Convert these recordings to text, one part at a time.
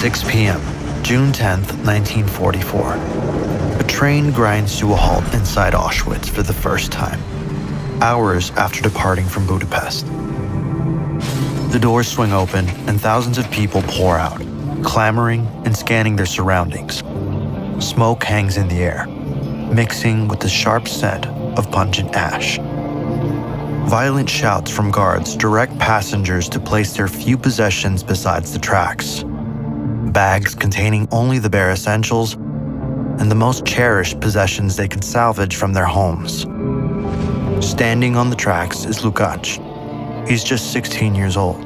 6 p.m., June 10th, 1944. A train grinds to a halt inside Auschwitz for the first time, hours after departing from Budapest. The doors swing open and thousands of people pour out, clamoring and scanning their surroundings. Smoke hangs in the air, mixing with the sharp scent of pungent ash. Violent shouts from guards direct passengers to place their few possessions besides the tracks. Bags containing only the bare essentials and the most cherished possessions they could salvage from their homes. Standing on the tracks is Lukács. He's just 16 years old.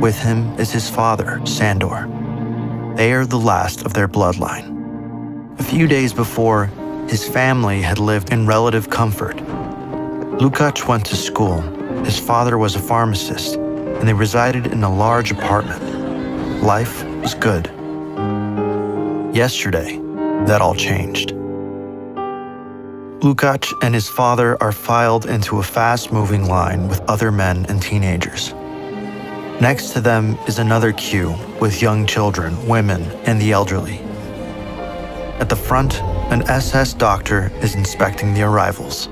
With him is his father, Sándor. They are the last of their bloodline. A few days before, his family had lived in relative comfort. Lukács went to school. His father was a pharmacist, and they resided in a large apartment. Life was good. Yesterday, that all changed. Lukács and his father are filed into a fast-moving line with other men and teenagers. Next to them is another queue with young children, women, and the elderly. At the front, an SS doctor is inspecting the arrivals.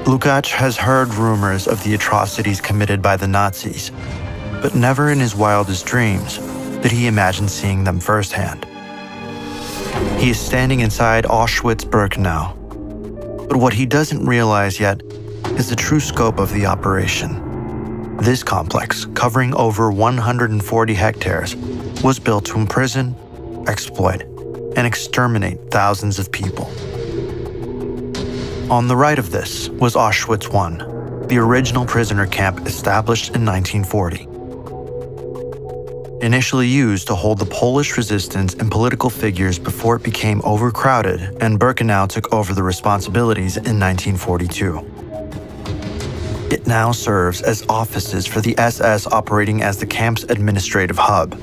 Lukács has heard rumors of the atrocities committed by the Nazis, but never in his wildest dreams did he imagine seeing them firsthand. He is standing inside Auschwitz-Birkenau, but what he doesn't realize yet is the true scope of the operation. This complex, covering over 140 hectares, was built to imprison, exploit, and exterminate thousands of people. On the right of this was Auschwitz I, the original prisoner camp established in 1940. Initially used to hold the Polish resistance and political figures before it became overcrowded and Birkenau took over the responsibilities in 1942. It now serves as offices for the SS operating as the camp's administrative hub.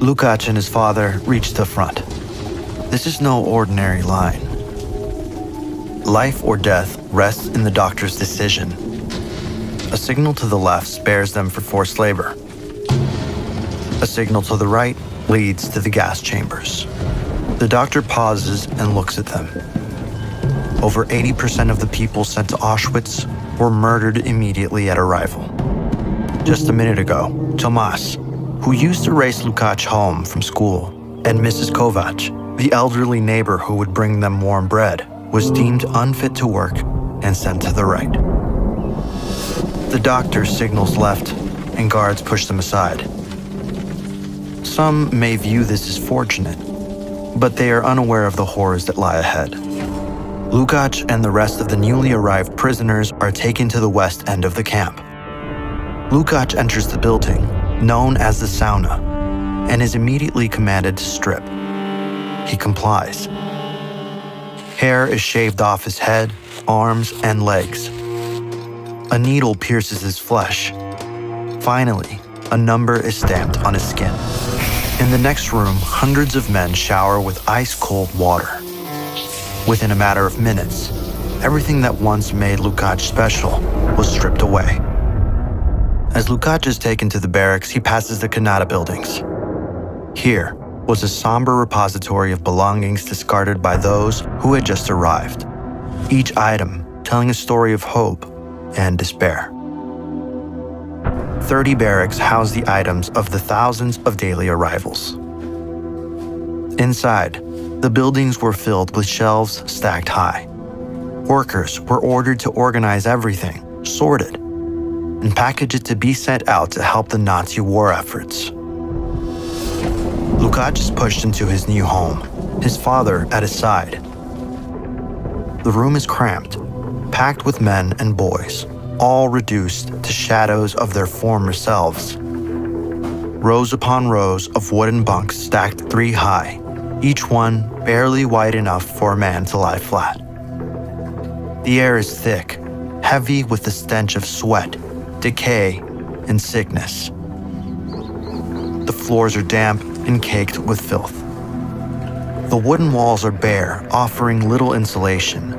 Lukács and his father reach the front. This is no ordinary line. Life or death rests in the doctor's decision. A signal to the left spares them for forced labor. A signal to the right leads to the gas chambers. The doctor pauses and looks at them. Over 80% of the people sent to Auschwitz were murdered immediately at arrival. Just a minute ago, Tomas, who used to race Lukács home from school, and Mrs. Kovacs, the elderly neighbor who would bring them warm bread, was deemed unfit to work and sent to the right. The doctor signals left, and guards push them aside. Some may view this as fortunate, but they are unaware of the horrors that lie ahead. Lukács and the rest of the newly arrived prisoners are taken to the west end of the camp. Lukács enters the building, known as the sauna, and is immediately commanded to strip. He complies. Hair is shaved off his head, arms, and legs. A needle pierces his flesh. Finally, a number is stamped on his skin. In the next room, hundreds of men shower with ice-cold water. Within a matter of minutes, everything that once made Lukács special was stripped away. As Lukács is taken to the barracks, he passes the Kanata buildings. Here was a somber repository of belongings discarded by those who had just arrived, each item telling a story of hope and despair. 30 barracks house the items of the thousands of daily arrivals. Inside, the buildings were filled with shelves stacked high. Workers were ordered to organize everything, sort it, and package it to be sent out to help the Nazi war efforts. Lukács is pushed into his new home, his father at his side. The room is cramped, packed with men and boys, all reduced to shadows of their former selves. Rows upon rows of wooden bunks stacked 3 high, each one barely wide enough for a man to lie flat. The air is thick, heavy with the stench of sweat, decay, and sickness. The floors are damp and caked with filth. The wooden walls are bare, offering little insulation.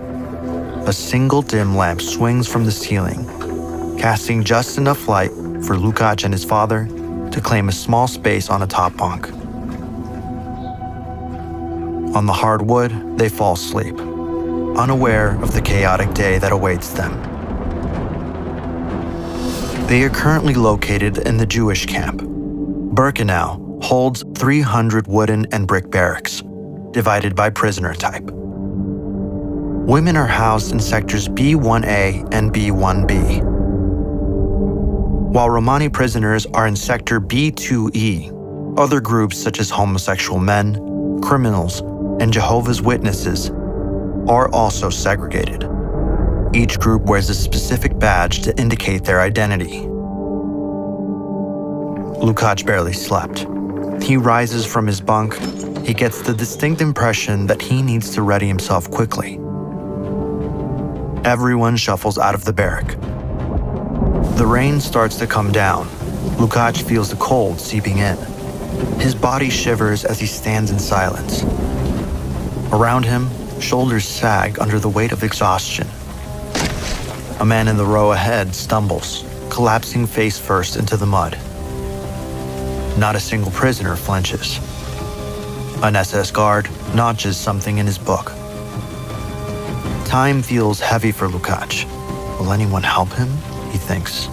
A single dim lamp swings from the ceiling, casting just enough light for Lukács and his father to claim a small space on a top bunk. On the hard wood, they fall asleep, unaware of the chaotic day that awaits them. They are currently located in the Jewish camp. Birkenau holds 300 wooden and brick barracks, divided by prisoner type. Women are housed in sectors B1A and B1B, while Romani prisoners are in sector B2E. Other groups such as homosexual men, criminals, and Jehovah's Witnesses are also segregated. Each group wears a specific badge to indicate their identity. Lukács barely slept. He rises from his bunk. He gets the distinct impression that he needs to ready himself quickly. Everyone shuffles out of the barrack. The rain starts to come down. Lukács feels the cold seeping in. His body shivers as he stands in silence. Around him, shoulders sag under the weight of exhaustion. A man in the row ahead stumbles, collapsing face first into the mud. Not a single prisoner flinches. An SS guard notches something in his book. Time feels heavy for Lukács. Will anyone help him? He thinks.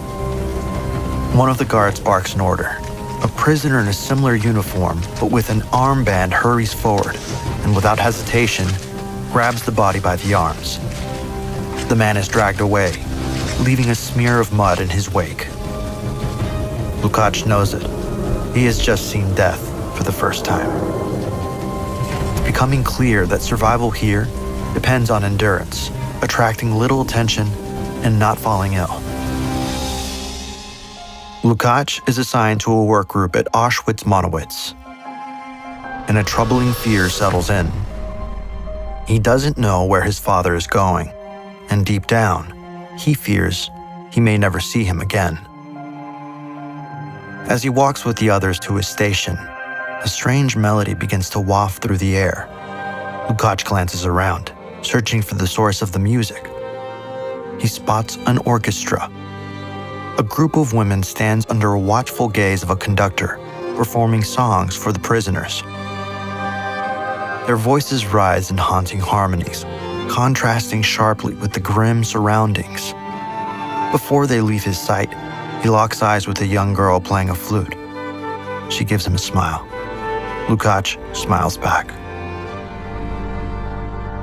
One of the guards barks an order. A prisoner in a similar uniform, but with an armband, hurries forward and without hesitation, grabs the body by the arms. The man is dragged away, leaving a smear of mud in his wake. Lukács knows it. He has just seen death for the first time. It's becoming clear that survival here depends on endurance, attracting little attention, and not falling ill. Lukács is assigned to a work group at Auschwitz-Monowitz, and a troubling fear settles in. He doesn't know where his father is going, and deep down, he fears he may never see him again. As he walks with the others to his station, a strange melody begins to waft through the air. Lukács glances around, searching for the source of the music. He spots an orchestra. A group of women stands under a watchful gaze of a conductor, performing songs for the prisoners. Their voices rise in haunting harmonies, contrasting sharply with the grim surroundings. Before they leave his sight, he locks eyes with a young girl playing a flute. She gives him a smile. Lukács smiles back.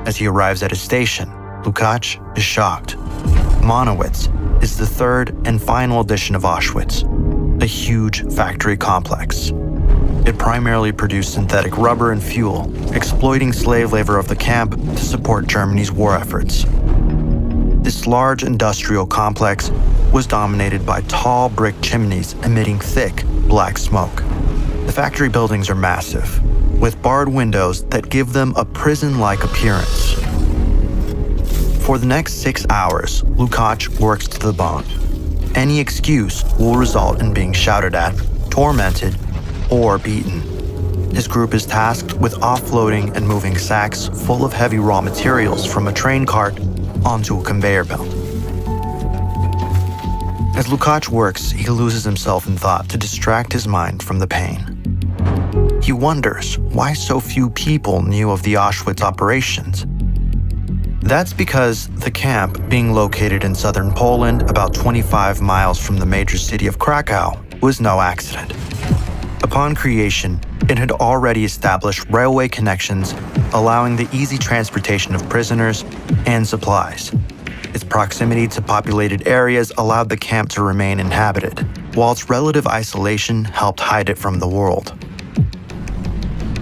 As he arrives at his station, Lukács is shocked. Monowitz is the third and final edition of Auschwitz, a huge factory complex. It primarily produced synthetic rubber and fuel, exploiting slave labor of the camp to support Germany's war efforts. This large industrial complex was dominated by tall brick chimneys emitting thick, black smoke. The factory buildings are massive, with barred windows that give them a prison-like appearance. For the next 6 hours, Lukács works to the bone. Any excuse will result in being shouted at, tormented, or beaten. His group is tasked with offloading and moving sacks full of heavy raw materials from a train cart onto a conveyor belt. As Lukács works, he loses himself in thought to distract his mind from the pain. He wonders why so few people knew of the Auschwitz operations. That's because the camp, being located in southern Poland, about 25 miles from the major city of Krakow, was no accident. Upon creation, it had already established railway connections, allowing the easy transportation of prisoners and supplies. Its proximity to populated areas allowed the camp to remain inhabited, while its relative isolation helped hide it from the world.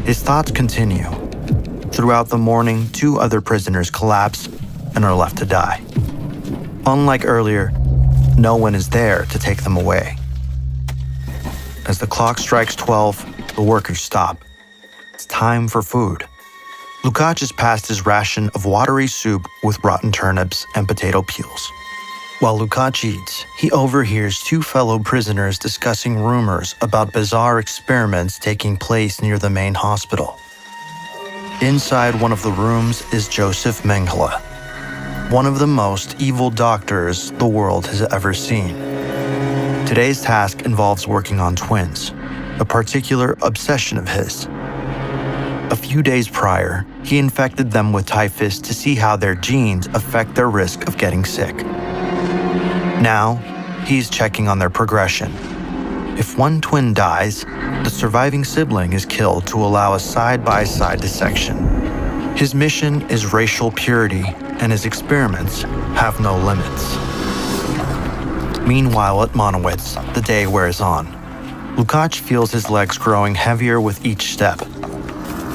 His thoughts continue. Throughout the morning, 2 other prisoners collapse and are left to die. Unlike earlier, no one is there to take them away. As the clock strikes 12, the workers stop. It's time for food. Lukács is passed his ration of watery soup with rotten turnips and potato peels. While Lukács eats, he overhears 2 fellow prisoners discussing rumors about bizarre experiments taking place near the main hospital. Inside one of the rooms is Joseph Mengele, one of the most evil doctors the world has ever seen. Today's task involves working on twins, a particular obsession of his. A few days prior, he infected them with typhus to see how their genes affect their risk of getting sick. Now, he's checking on their progression. If one twin dies, the surviving sibling is killed to allow a side-by-side dissection. His mission is racial purity, and his experiments have no limits. Meanwhile, at Monowitz, the day wears on. Lukács feels his legs growing heavier with each step.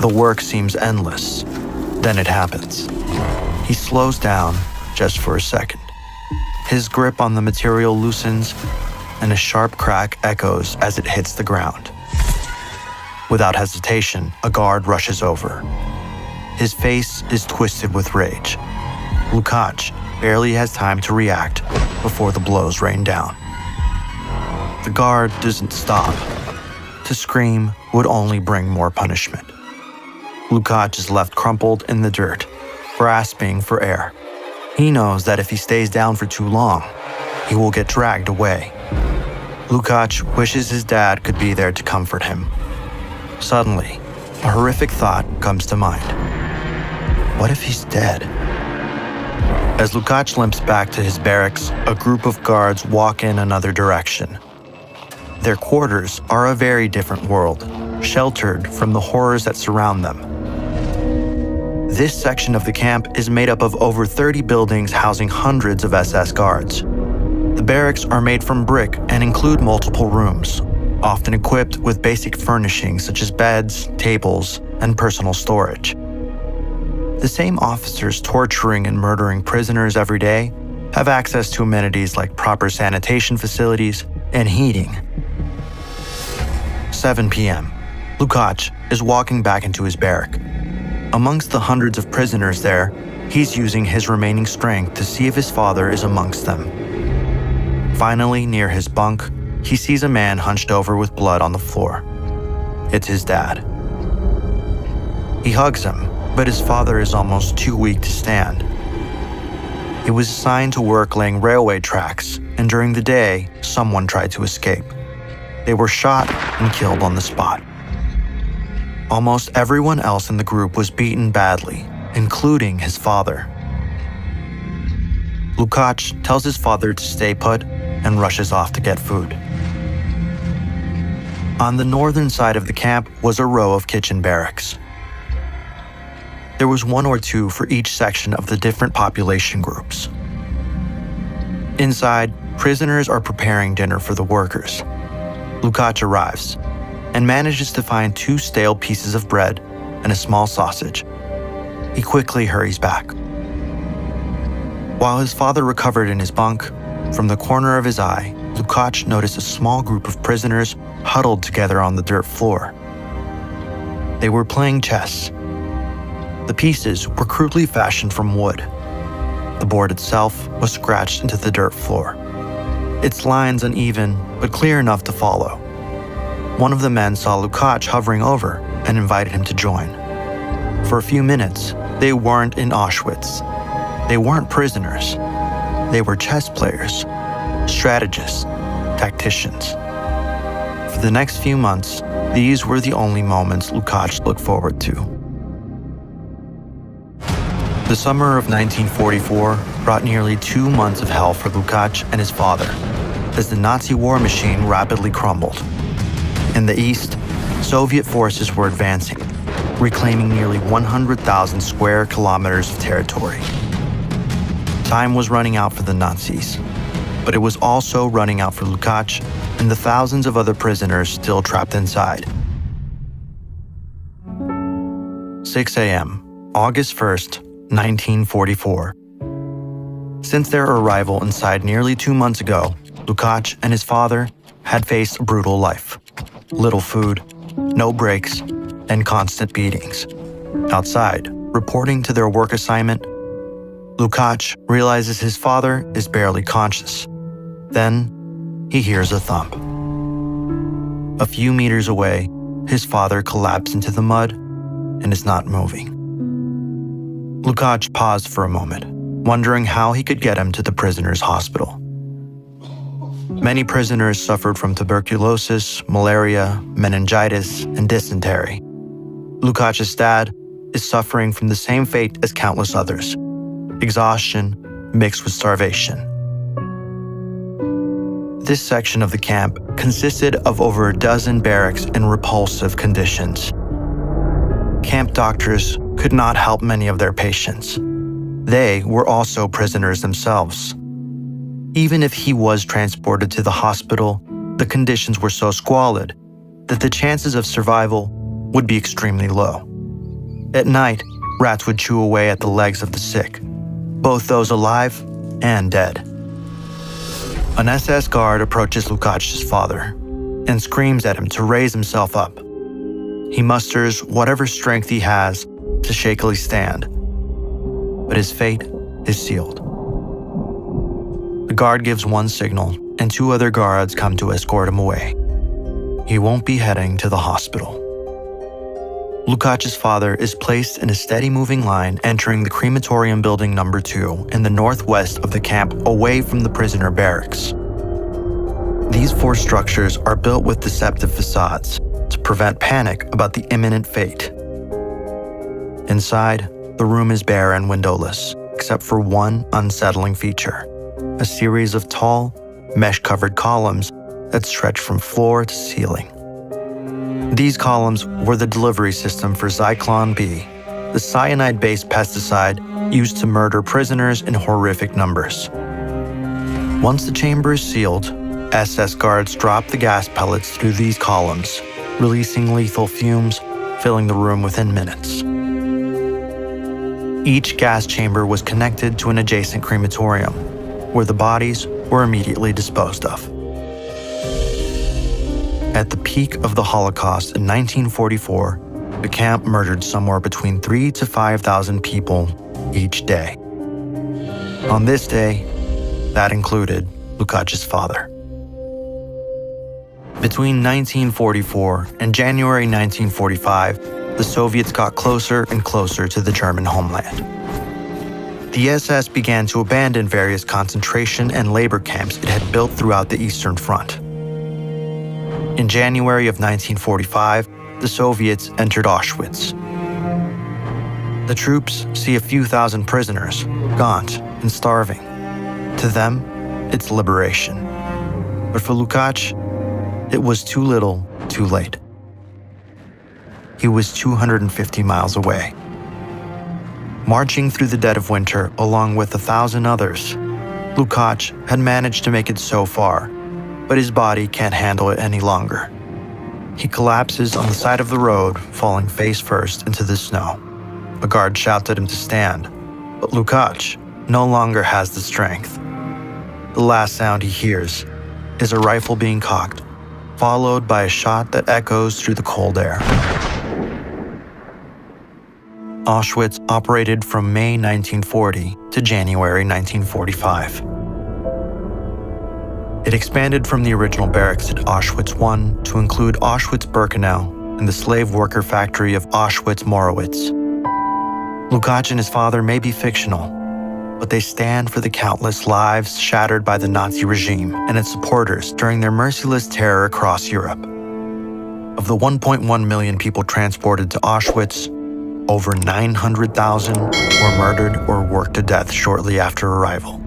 The work seems endless. Then it happens. He slows down just for a second. His grip on the material loosens, and a sharp crack echoes as it hits the ground. Without hesitation, a guard rushes over. His face is twisted with rage. Lukács barely has time to react before the blows rain down. The guard doesn't stop. To scream would only bring more punishment. Lukács is left crumpled in the dirt, grasping for air. He knows that if he stays down for too long, he will get dragged away. Lukács wishes his dad could be there to comfort him. Suddenly, a horrific thought comes to mind. What if he's dead? As Lukács limps back to his barracks, a group of guards walk in another direction. Their quarters are a very different world, sheltered from the horrors that surround them. This section of the camp is made up of over 30 buildings housing hundreds of SS guards. The barracks are made from brick and include multiple rooms, often equipped with basic furnishings such as beds, tables, and personal storage. The same officers torturing and murdering prisoners every day have access to amenities like proper sanitation facilities and heating. 7 p.m. Lukács is walking back into his barrack. Amongst the hundreds of prisoners there, he's using his remaining strength to see if his father is amongst them. Finally, near his bunk, he sees a man hunched over with blood on the floor. It's his dad. He hugs him, but his father is almost too weak to stand. He was assigned to work laying railway tracks, and during the day, someone tried to escape. They were shot and killed on the spot. Almost everyone else in the group was beaten badly, including his father. Lukács tells his father to stay put and rushes off to get food. On the northern side of the camp was a row of kitchen barracks. There was one or two for each section of the different population groups. Inside, prisoners are preparing dinner for the workers. Lukács arrives and manages to find 2 stale pieces of bread and a small sausage. He quickly hurries back. While his father recovered in his bunk, from the corner of his eye, Lukács noticed a small group of prisoners huddled together on the dirt floor. They were playing chess. The pieces were crudely fashioned from wood. The board itself was scratched into the dirt floor. Its lines uneven, but clear enough to follow. One of the men saw Lukács hovering over and invited him to join. For a few minutes, they weren't in Auschwitz. They weren't prisoners. They were chess players, strategists, tacticians. For the next few months, these were the only moments Lukács looked forward to. The summer of 1944 brought nearly 2 months of hell for Lukács and his father, as the Nazi war machine rapidly crumbled. In the east, Soviet forces were advancing, reclaiming nearly 100,000 square kilometers of territory. Time was running out for the Nazis, but it was also running out for Lukács and the thousands of other prisoners still trapped inside. 6 a.m., August 1st, 1944. Since their arrival inside nearly 2 months ago, Lukács and his father had faced a brutal life. Little food, no breaks, and constant beatings. Outside, reporting to their work assignment, Lukács realizes his father is barely conscious. Then, he hears a thump. A few meters away, his father collapsed into the mud and is not moving. Lukács paused for a moment, wondering how he could get him to the prisoner's hospital. Many prisoners suffered from tuberculosis, malaria, meningitis, and dysentery. Lukac's dad is suffering from the same fate as countless others: exhaustion mixed with starvation. This section of the camp consisted of over a dozen barracks in repulsive conditions. Camp doctors could not help many of their patients. They were also prisoners themselves. Even if he was transported to the hospital, the conditions were so squalid that the chances of survival would be extremely low. At night, rats would chew away at the legs of the sick, both those alive and dead. An SS guard approaches Lukac's father and screams at him to raise himself up. He musters whatever strength he has to shakily stand, but his fate is sealed. The guard gives one signal, and two other guards come to escort him away. He won't be heading to the hospital. Lukac's father is placed in a steady moving line entering the crematorium building number 2 in the northwest of the camp, away from the prisoner barracks. These 4 structures are built with deceptive facades to prevent panic about the imminent fate. Inside, the room is bare and windowless, except for one unsettling feature: a series of tall, mesh-covered columns that stretch from floor to ceiling. These columns were the delivery system for Zyklon B, the cyanide-based pesticide used to murder prisoners in horrific numbers. Once the chamber is sealed, SS guards drop the gas pellets through these columns, releasing lethal fumes, filling the room within minutes. Each gas chamber was connected to an adjacent crematorium, where the bodies were immediately disposed of. At the peak of the Holocaust in 1944, the camp murdered somewhere between 3,000 to 5,000 people each day. On this day, that included Lukac's father. Between 1944 and January 1945, the Soviets got closer and closer to the German homeland. The SS began to abandon various concentration and labor camps it had built throughout the Eastern Front. In January of 1945, the Soviets entered Auschwitz. The troops see a few thousand prisoners, gaunt and starving. To them, it's liberation. But for Lukacs, it was too little, too late. He was 250 miles away. Marching through the dead of winter along with 1,000 others, Lukacs had managed to make it so far, but his body can't handle it any longer. He collapses on the side of the road, falling face first into the snow. A guard shouts at him to stand, but Lukacs no longer has the strength. The last sound he hears is a rifle being cocked, followed by a shot that echoes through the cold air. Auschwitz operated from May 1940 to January 1945. It expanded from the original barracks at Auschwitz I to include Auschwitz-Birkenau and the slave worker factory of Auschwitz-Morowitz. Lukacs and his father may be fictional, but they stand for the countless lives shattered by the Nazi regime and its supporters during their merciless terror across Europe. Of the 1.1 million people transported to Auschwitz, over 900,000 were murdered or worked to death shortly after arrival.